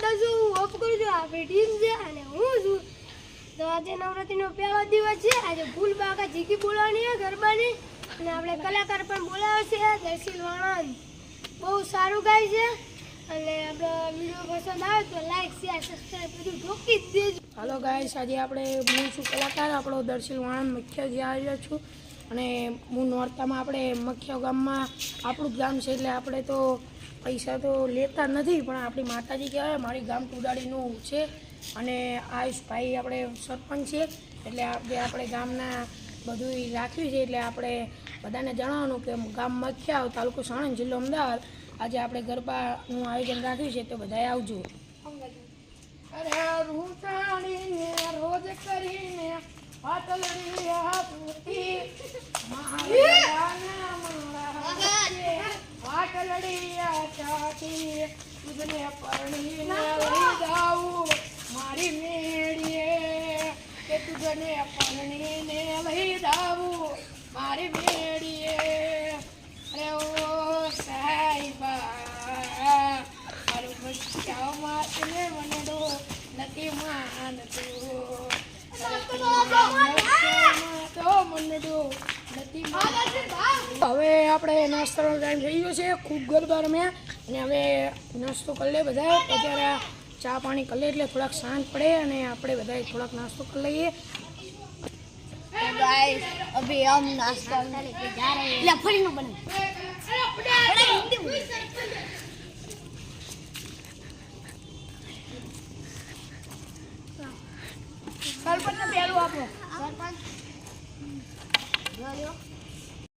દસું of કરું છું આપણી ટીમ છે અને હું છું તો આજે નવરાત્રીનો પહેલો દિવસ છે આજે ફૂલ બાકા જીકી બોલાવવાની છે ગરબાની અને આપણે કલાકાર પણ બોલાવે છે દર્શિલ વાણંદ બહુ સારું ગાય છે અને આપણો વિડીયો પસંદ આવે તો લાઈક શેર સબસ્ક્રાઈબ બધું ઠોકી જ દેજો. હાલો ગાઈસ આજે આપણે હું છું કલાકાર આપણો દર્શિલ વાણંદ મુખ્ય જે આવ્યો છું અને હું નોરતામાં આપણે મુખ્ય ગામમાં આપણું જ ગામ છે એટલે આપણે તો પૈસા તો લેતા નથી પણ આપણી માતાજી કહેવાય મારી ગામ ટુડાડીનું છે અને આયુષભાઈ આપણે સરપંચ છે એટલે આપણે ગામના બધું રાખ્યું છે એટલે આપણે બધાને જણાવવાનું કે ગામ મખ્યાવ તાલુકો સાણંદ જિલ્લો અમદાવાદ આજે આપણે ગરબાનું આયોજન રાખ્યું છે તો બધાએ આવજો. અરે રૂટાણીને રોજ કરીને પાટલડી આપતી પાટલડી ચાટી તુજને પરણીને લઈ જાઉં મારી મેળીએ કે તુજને પરણીને લઈ જાઉં મારી મેળીએ. અરે ઓ સાહેબા મારું બચ્ચામાં તને મનડો નથી માનતું હવે આપણે નાસ્તાનો ટાઈમ થઈ ગયો છે ખૂબ ગરબા રમ્યા અને હવે નાસ્તો કરી લે બધા અત્યારે ચા પાણી કરી લે એટલે થોડાક શાંત પડે અને આપણે બધા થોડાક નાસ્તો કરી લઈએ. गाइस अभी हम नाश्ता लेके जा रहे हैं लफड़ी में बने सरपंच ने पहलू आपको सरपंच